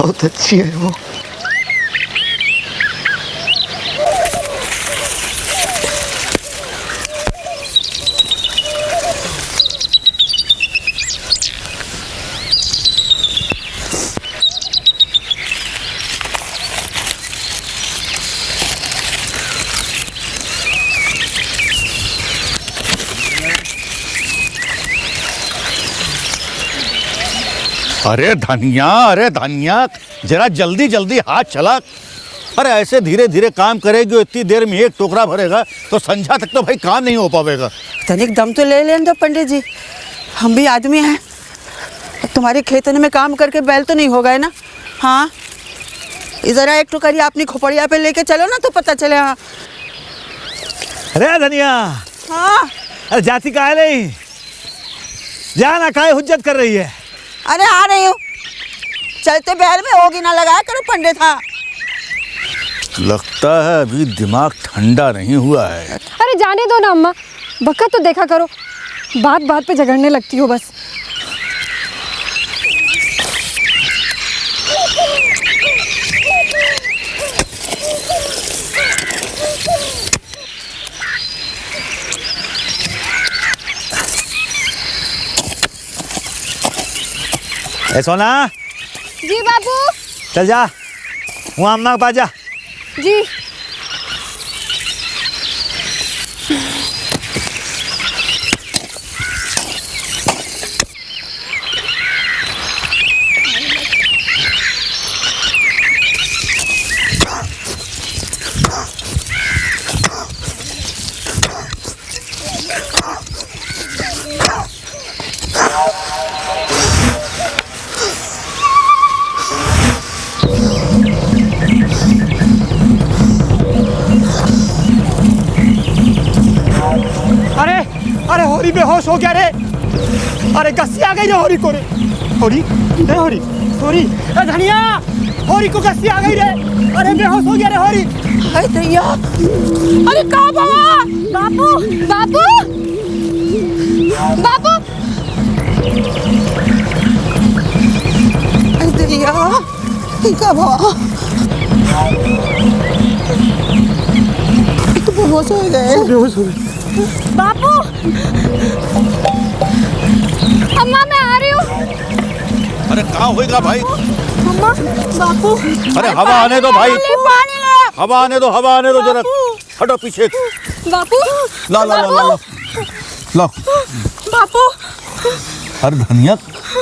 बहुत अच्छी है वो। अरे धनिया, जरा जल्दी जल्दी हाथ चला। अरे ऐसे धीरे धीरे काम करेगी, इतनी देर में एक टोकरा भरेगा तो संध्या तक तो भाई काम नहीं हो पाएगा। तनिक दम तो ले लें दो पंडित जी, हम भी आदमी हैं। तुम्हारे खेतन में काम करके बैल तो नहीं हो गए ना। हाँ, जरा एक टोकरी अपनी खोपड़िया पे लेके चलो ना तो पता चले। हाँ अरे धनिया, हाँ। अरे जाती का नहीं, जाना काहे हुज्जत कर रही है। अरे आ रही हूँ, चलते बैल में होगी ना लगाया करो पंडित। हाँ लगता है अभी दिमाग ठंडा नहीं हुआ है। अरे जाने दो ना अम्मा, बखत तो देखा करो, बात बात पे झगड़ने लगती हो बस। ए सोना, जी बाबू। चल जा, वहाँ अम्मा के पास जा। जी। अरे होरी बेहोश हो गया रे। अरे गस्सी आ गई रे होरी को रे। होरी ए होरी होरी, ए धनिया, होरी को गस्सी आ गई रे। अरे बेहोश हो गया रे होरी। अरे दैया, अरे कहाँ बाबा? बाबू बाबू बाबू। अरे दैया, कहाँ बाबा? बेहोश हो गए। बेहोश हो गए। बापू, अम्मा मैं आ रही हूँ। अरे कहाँ होएगा भाई? अम्मा, बापू। अरे हवा आने दो भाई, पानी ले। हवा आने दो जरा। हटो पीछे। बापू, ला ला ला ला ला। बापू। अरे धनिया,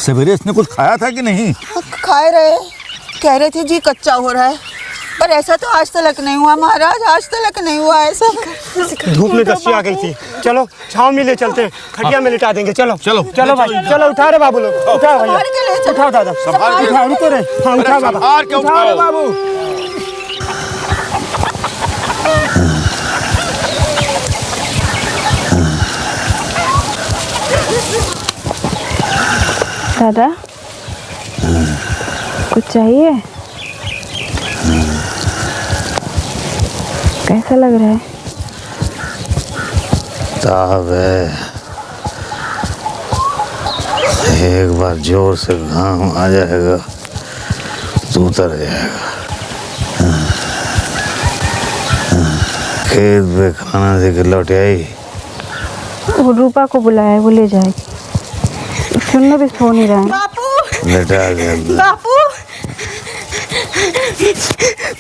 सवेरे इसने कुछ खाया था कि नहीं? खाए रहे, कह रहे थे जी कच्चा हो रहा है, पर ऐसा तो आज तक नहीं हुआ महाराज, आज तक नहीं हुआ ऐसा। धूप में गस्सी आ गई थी। चलो छाँव में ले चलते हैं, खटिया में लिटा देंगे। चलो चलो चलो भाई, चलो उठा रे बाबू लोग, उठाओ भैया, उठाओ दादा, उठाओ, रुको रे। हाँ उठाओ बाबा, उठाओ रे बाबू। दादा, कुछ चाहिए? कैसा लग रहा है? ताब है, एक बार जोर से घाम आ जाएगा तो उतर जाएगा। खेत पे खाना दे के लौट आई। वो रूपा को बुलाया, वो ले जाएगी। सुनने भी सो नहीं रहा है। बापू, लेटा गया। बापू,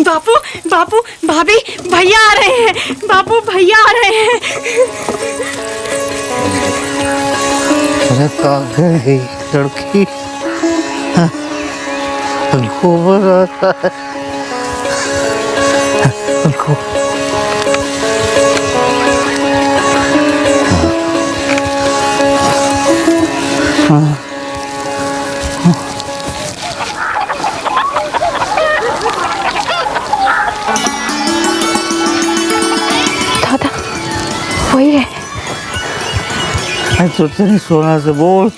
बापू, बापू, भाभी, भैया आ रहे हैं। बापू, भैया आ रहे हैं। अरे कहाँ गई लड़की? गोबर आता है। दादा, वही है। सोचे नहीं, सोना से बोल,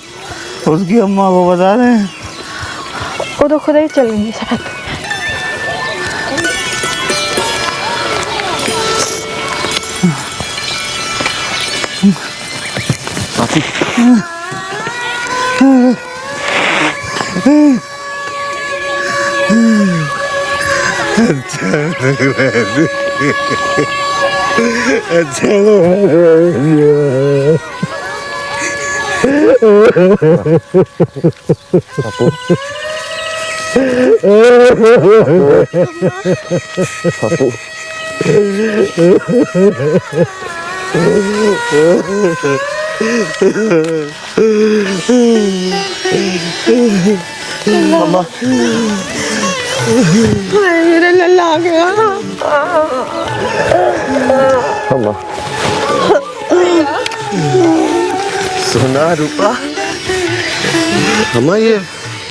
उसकी अम्मा को बता दें। वो तो खुद ही चल गई शायद। मेरा लल्ला आ गया। अम्मा सोना रूपा, अम्मा ये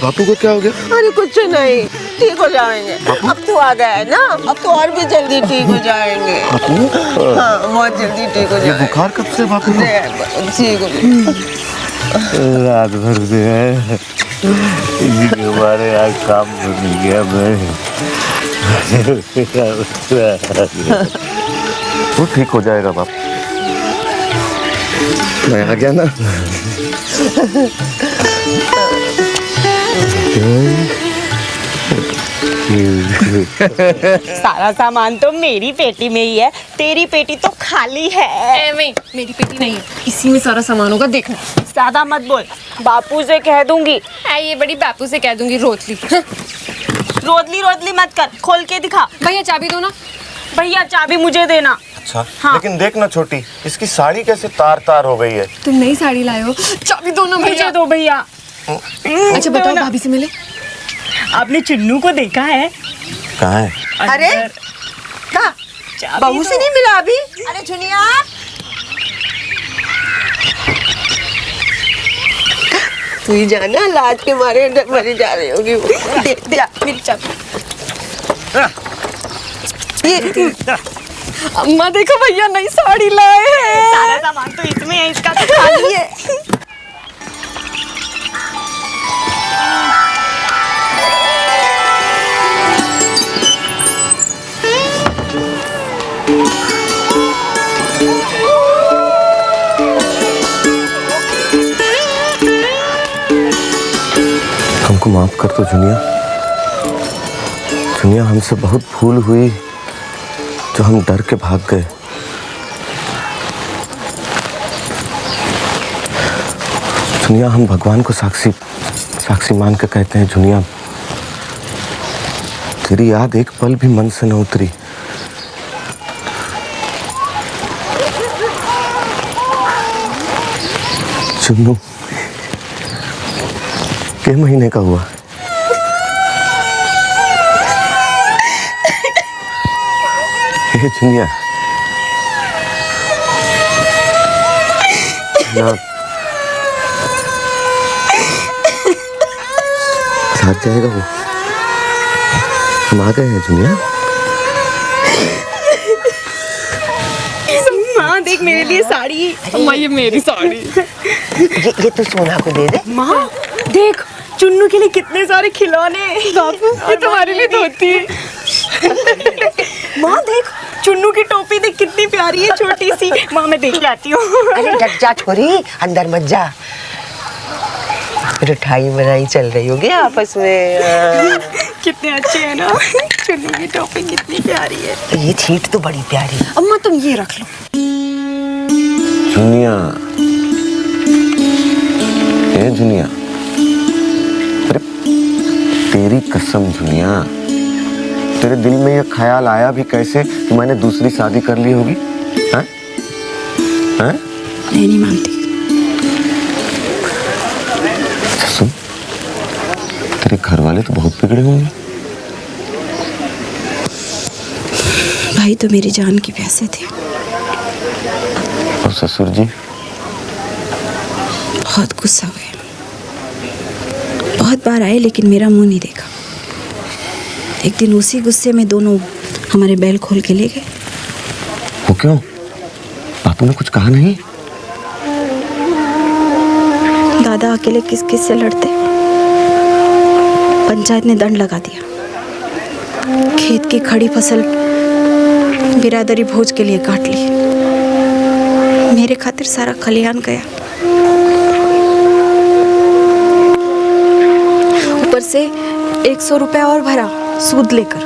बापू को क्या हो गया? अरे कुछ नहीं, ठीक हो जाएंगे। अब तो आ गया है ना, अब तो और भी जल्दी ठीक हो जाएंगे। हाँ, बहुत जल्दी ठीक हो ये जाएंगे। बुखार कब से बापू को? ठीक हो रात भर से है हमारे यहाँ काम बन गया। वो ठीक हो जाएगा बाप, मैं आ गया ना। सारा सामान तो मेरी पेटी में ही है, तेरी पेटी तो खाली है। मेरी पेटी नहीं है, इसी में सारा सामान होगा, देखना। ज्यादा मत बोल, बापू से कह दूंगी। ये बड़ी बापू से कह दूंगी रोतली। रोदली रोदली मत कर, खोल के दिखा। भैया चाबी दो ना। भैया चाबी मुझे देना। अच्छा हाँ। लेकिन देखना छोटी, इसकी साड़ी कैसे तार तार हो गई है। तुम नई साड़ी लाए हो, चाबी दो ना मुझे भैया। दो भैया। अच्छा बताओ, भाभी से मिले? आपने चुन्नू को देखा है? कहाँ है? अरे अंदर। चाबी बहू से दो। नहीं मिला अभी? अरे चुनिया, तू ही जाना, लाज के मारे मरी जा रही होगी वो। दे मेरी चाबी। ये अम्मा देखो भैया नई साड़ी लाए हैं। सारा सामान तो इसमें है, इसका तो खाली है। हमको माफ कर दो जुनिया। जुनिया, हमसे बहुत भूल हुई जो हम डर के भाग गए। जुनिया, हम भगवान को साक्षी मान के कहते हैं जुनिया, तेरी याद एक पल भी मन से न उतरी। चुन्नू के महीने का हुआ? ये चुनिया ना साथ जाएगा वो। हम आ गए हैं जुनिया। माँ देख मेरे लिए साड़ी। अम्मा ये मेरी साड़ी। ये तो सोना को दे दे। माँ देख चुन्नू के लिए कितने सारे खिलौने। बापू ये तुम्हारे लिए धोती है। माँ देख चुन्नू की टोपी देख कितनी प्यारी है, छोटी सी। माँ मैं देख लाती हूँ। अरे डट जा छोरी, अंदर मत जा। मिठाई बनाई चल रही होगी आपस में। कितने अच्छे हैं ना। चुन्नू की टोपी कितनी प्यारी है। ये छीट तो बड़ी प्यारी है। अम्मा तुम ये रख लो। जुनिया, ए जुनिया, अरे तेरी कसम जुनिया, तेरे दिल में ये ख्याल आया भी कैसे कि मैंने दूसरी शादी कर ली होगी? हैं? हैं? नहीं मानती। अच्छा सुन, तेरे घर वाले तो बहुत बिगड़े होंगे। भाई तो मेरी जान की प्यासे थे। और ससुर जी? बहुत गुस्सा हुए, बहुत बार आए लेकिन मेरा मुंह नहीं देखा। एक दिन उसी गुस्से में दोनों हमारे बैल खोल के ले गए। वो क्यों? बापू ने कुछ कहा नहीं? दादा अकेले किस किस से लड़ते, पंचायत ने दंड लगा दिया। खेत की खड़ी फसल बिरादरी भोज के लिए काट ली। मेरे खातिर सारा खलिहान गया। ऊपर से 100 रुपया और भरा सूद लेकर।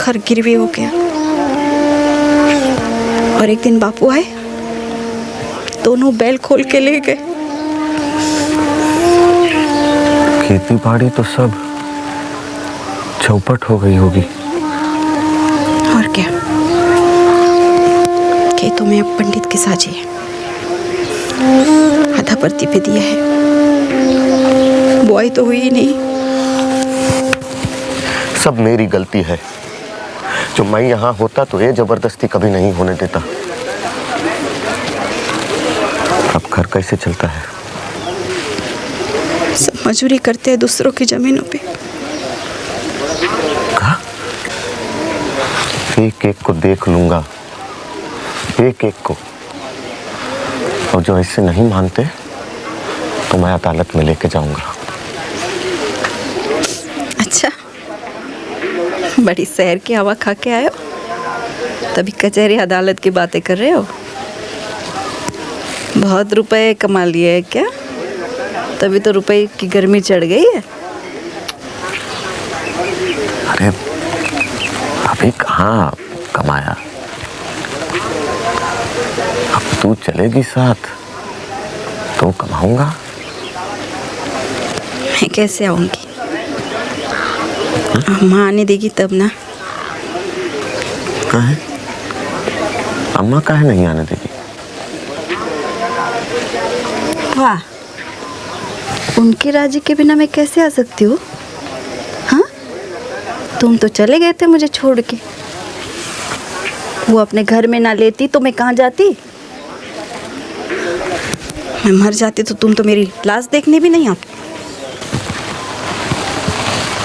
घर गिरवी हो गया। और एक दिन बापू आए, दोनों बैल खोल के ले गए। खेती बाड़ी तो सब चौपट हो गई होगी। और क्या, खेतों में अब पंडित की साजी है, आधा परती पे दिया है, बुआई तो हुई ही नहीं। सब मेरी गलती है। जो मैं यहाँ होता तो ये जबरदस्ती कभी नहीं होने देता। अब घर कैसे चलता है? सब मजूरी करते हैं दूसरों की जमीनों पे। कहा? एक एक को देख लूंगा, एक एक को। और जो ऐसे नहीं मानते तो मैं अदालत में लेके जाऊंगा। अच्छा, बड़ी शहर की हवा खा के आए हो, तभी कचहरी अदालत की बातें कर रहे हो। बहुत रुपए कमा लिए है क्या? तभी तो रुपए की गर्मी चढ़ गई है। अरे अभी कहाँ कमाया? अब तू चलेगी साथ तो कमाऊंगा। मैं कैसे आऊंगी? माँ आने देगी तब ना। काहे? अम्मा काहे नहीं आने देगी? वाह, उनकी राजी के बिना मैं कैसे आ सकती हूँ? हाँ, तुम तो चले गए थे मुझे छोड़ के। वो अपने घर में ना लेती तो मैं कहाँ जाती? मैं मर जाती तो तुम तो मेरी लाश देखने भी नहीं आती।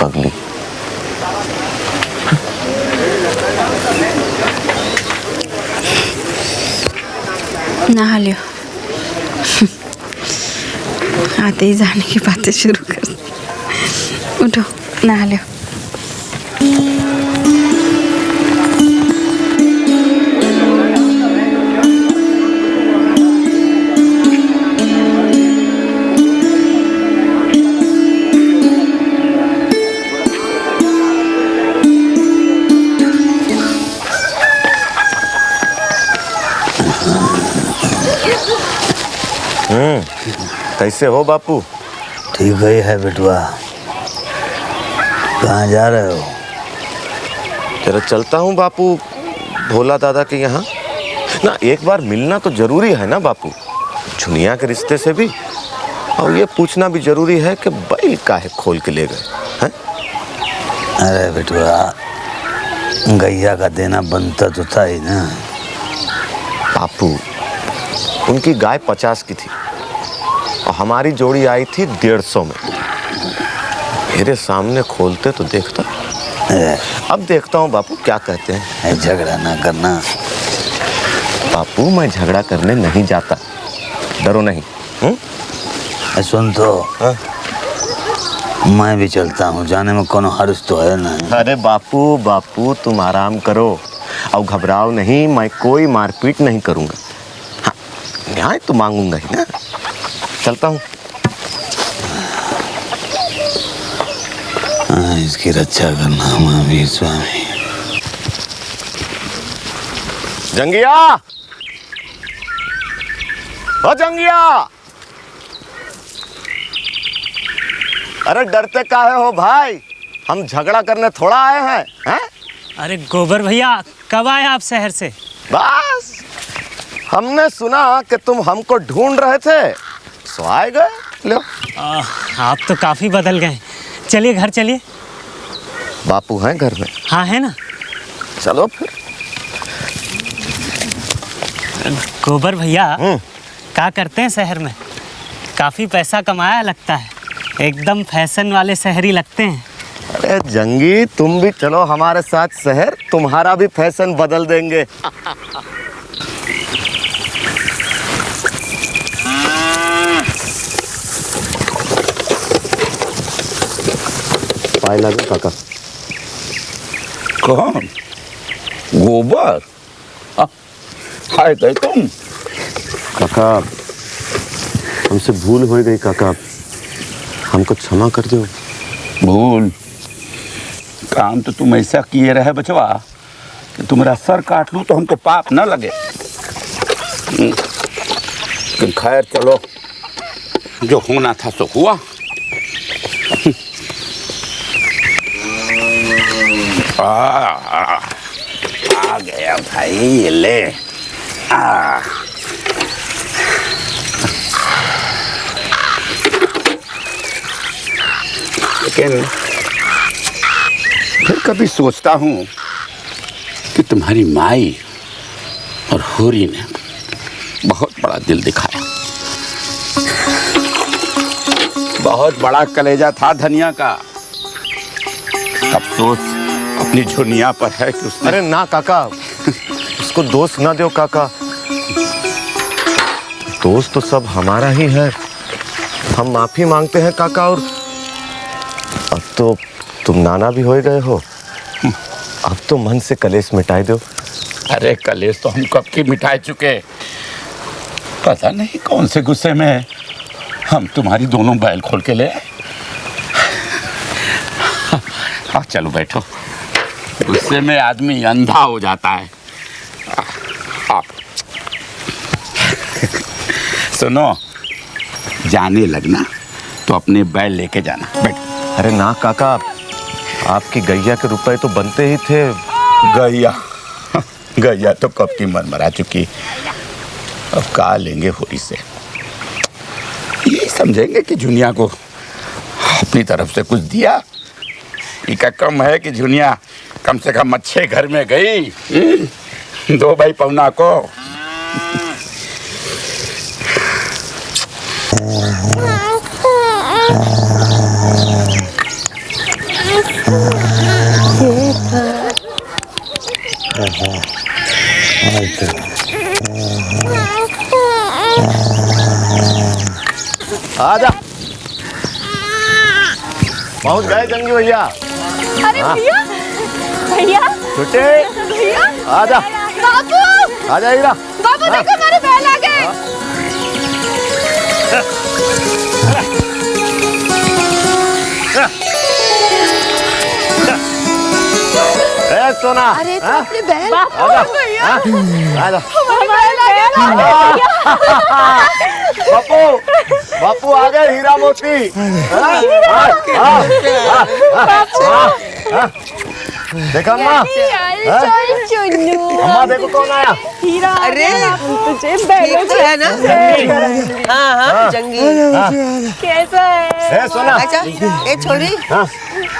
पगली, नहा लियो। आते ही जाने की बातें शुरू कर। उठो, नहा लियो। कैसे हो बापू? ठीक है बेटुआ। कहाँ जा रहे हो? जरा चलता हूँ बापू, भोला दादा के यहाँ। ना एक बार मिलना तो जरूरी है ना बापू, झुनिया के रिश्ते से भी। और ये पूछना भी जरूरी है कि बैल काहे खोल के ले गए हैं? अरे बेटुआ, गैया का देना बनता तो था ही ना। बापू, उनकी गाय 50 की थी और हमारी जोड़ी आई थी 150 में। मेरे सामने खोलते तो देखता। अब देखता हूँ बापू क्या कहते हैं। झगड़ा ना करना। बापू, मैं झगड़ा करने नहीं जाता, डरो नहीं। सुन तो, हाँ? मैं भी चलता हूँ, जाने में कोनो हर्ज तो है ना। अरे बापू तुम आराम करो और घबराओ नहीं। मैं कोई मारपीट नहीं करूँगा। हाँ, न्याय तो मांगूंगा ही ना। चलता हूँ। इसकी रक्षा करना महावीर स्वामी। जंगिया, ओ जंगिया, अरे डरते काहे हो भाई? हम झगड़ा करने थोड़ा आए हैं। अरे गोबर भैया, कब आए आप शहर से? बस हमने सुना कि तुम हमको ढूंढ रहे थे, सो आए गए। लो। आप तो काफ़ी बदल गए। चलिए घर चलिए। बापू हैं घर में? हाँ है ना। चलो फिर। गोबर भैया, क्या करते हैं शहर में? काफ़ी पैसा कमाया लगता है, एकदम फैशन वाले शहरी लगते हैं। अरे जंगी, तुम भी चलो हमारे साथ शहर, तुम्हारा भी फैशन बदल देंगे। पाए लगे काका। कौन? गोबर? हाय गए तुम? काका, हमसे भूल हो गई काका, हमको क्षमा कर दो। भूल? काम तो तुम ऐसा किए रहे बचवा कि तुम्हारा सर काट लूँ तो हमको पाप न लगे। खैर चलो, जो होना था सो हुआ। आ गया भाई, ले लेकिन फिर कभी सोचता हूँ कि तुम्हारी माई और होरी ने बहुत बड़ा दिल दिखाया, बहुत बड़ा कलेजा था धनिया का। अफसोस अपनी झुनिया पर है कि उसने। अरे ना काका, उसको दोस्त ना दो काका, दोस्त तो सब हमारा ही है। हम माफी मांगते हैं काका, और अब तो तुम नाना भी हो गए हो, अब तो मन से कलेश मिटाई दो। अरे कलेश तो हम कब की मिटाए चुके, पता नहीं कौन से गुस्से में हम तुम्हारी दोनों बैल खोल के ले आए। हाँ चलो बैठो, गुस्से में आदमी अंधा हो जाता है। सुनो, जाने लगना तो अपने बैल लेके जाना। बैठो। अरे ना काका, आपकी गैया के रुपए तो बनते ही थे। गैया गैया तो कब की मर चुकी, अब कहा लेंगे होरी से। ये समझेंगे कि जुनिया को अपनी तरफ से कुछ दिया। इनका कम है कि जुनिया कम से कम अच्छे घर में गई 2 भाई पौना को। आजा, पहुंच गए जंगी भैया। अरे भैया, भैया, छोटे भैया, आजा, बाबू, आजा हीरा। बाबू देखो हमारे बैल आ गए। ए सोना, अरे तो अपने बैल। आजा, भैया, आजा। हमारे बैल आ गए। बापू, बापू आ गए हीरा मोती। देखा अम्मा, चुन्नू, अम्मा देखो कौन आया। हीरा, अरे तुझे ठीक तो है ना? हाँ हाँ जंगी। कैसा है? ए सोना, अच्छा ये छोरी, हाँ।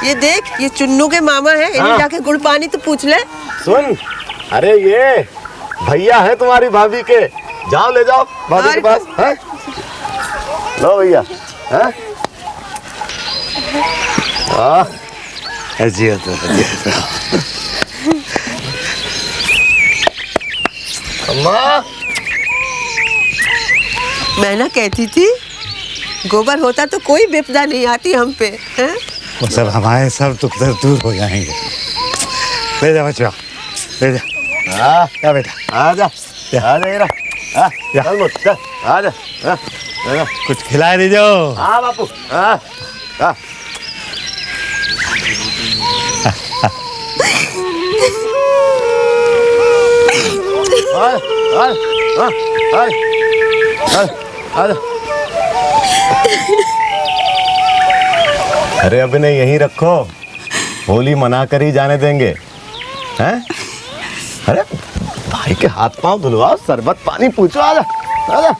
ये देख, ये चुन्नू के मामा है, इन्हें हाँ। जाके गुड़ पानी तो पूछ ले। सुन, अरे ये भैया है तुम्हारी भाभी के, जाओ ले जाओ भाभी के पास। हैं? लो भैया। हैं? जी तो अम्मा, मैं ना कहती थी, गोबर होता तो कोई विपदा नहीं आती हम पे। हैं? वो सब हमारे सब दुख दर्द दूर हो जाएंगे। ले जा बच्चा, ले जा। हाँ, जा बेटा, आजा, आजा हीरा। हाँ, चल मुझ, चल, आजा। हाँ, आजा। कुछ खिला दीजिए। हाँ बापू। हाँ, हाँ। अरे अब इन्हें यहीं रखो, होली मना कर ही जाने देंगे। हैं? अरे भाई के हाथ पांव धुलवाओ, शरबत पानी पूछो। आजा, आजा।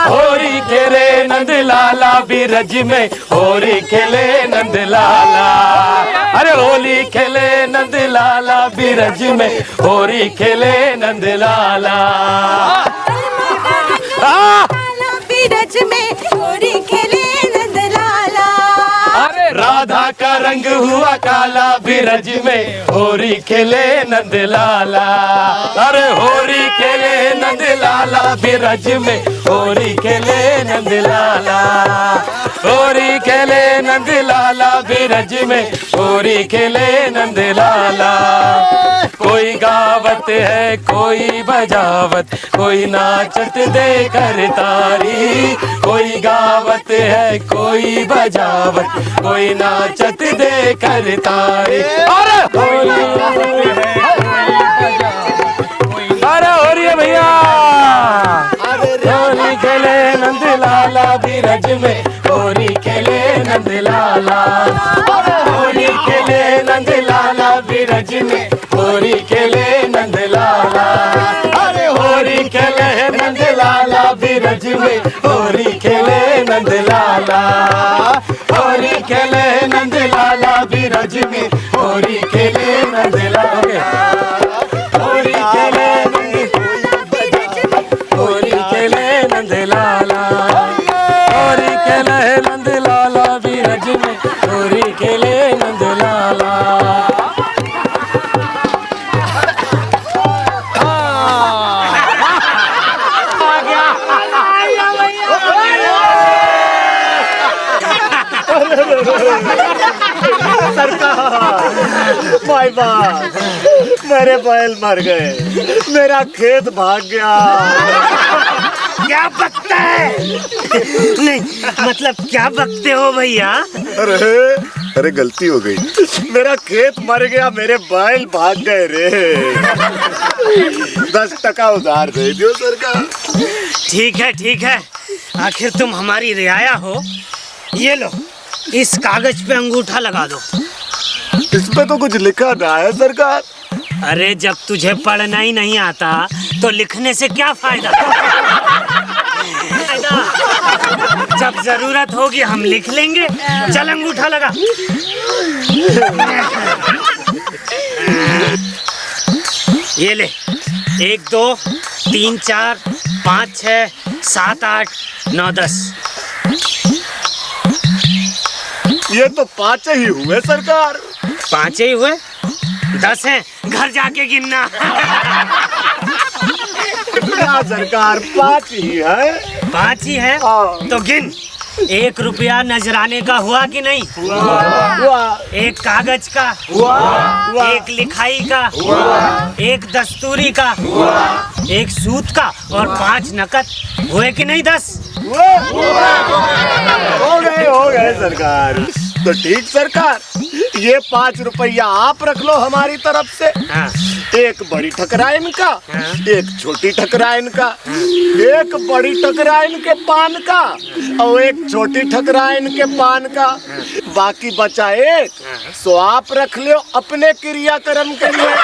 होरी खेले नंद लाला बिरज में, होरी खेले नंद लाला। अरे होली खेले नंद लाला बिरज में, होरी खेले नंद लाला। बिरज में होरी खेले नंद लाला। अरे राधा का रंग हुआ काला बिरज में, होरी खेले नंद लाला। अरे होरी खेले नंद लाला बिरज में, होरी खेले नंद लाला। होरी खेले नंद लाला बिरज में, होरी खेले नंद लाला। कोई गा गावत है कोई बजावत, कोई नाचत देकर तारी। कोई गावत है कोई बजावत, कोई नाचत देकर तारी। अरे हो रही है भैया, होली खेले नंद लाला बीरज में, होली खेले नंद लाला। होली खेले नंद लाला बीरज में, होली खेले नंद लाला। अरे होली खेले नंद लाला बीरज में, होली खेले नंद लाला। होली खेले नंद लाला बीरज में, होली खेले नंद लाला। होली खेले होली खेले नंद लाला, होली खेले नंद लाला बीरज में, होली खेले नंद लाला। माय बाप, मेरे बैल मर गए, मेरा खेत भाग गया। क्या बकता है? नहीं मतलब क्या बकते हो भैया? अरे गलती हो गई। मेरा खेत मर गया, मेरे बैल भाग गए रे। 10 टका उधार दे दो सरकार। ठीक है, आखिर तुम हमारी रियाया हो। ये लो, इस कागज पे अंगूठा लगा दो। इस पे तो कुछ लिखा ना है सरकार। अरे जब तुझे पढ़ना ही नहीं आता तो लिखने से क्या फायदा? जब जरूरत होगी हम लिख लेंगे। चल अंगूठा लगा। ये ले, 1 2 3 4 5 6 7 8 9 10। ये तो 5 ही हुए सरकार। 5 ही हुए? 10 हैं, घर जाके गिनना। सरकार 5 ही है। 5 ही है तो गिन। 1 रुपया नजराने का हुआ कि नहीं? हुआ। 1 कागज का हुआ। 1 लिखाई का, 1 दस्तूरी का, 1 सूत का और 5 नकद। हुए कि नहीं? 10 हो गए सरकार। तो ठीक सरकार, ये 5 रुपया आप रख लो हमारी तरफ से। हाँ। 1 बड़ी ठकराइन का, 1 छोटी ठकराइन का, 1 बड़ी ठकराइन के पान का और 1 छोटी ठकराइन के पान का। बाकी बचा 1, सो आप रख लो अपने क्रियाक्रम के लिए।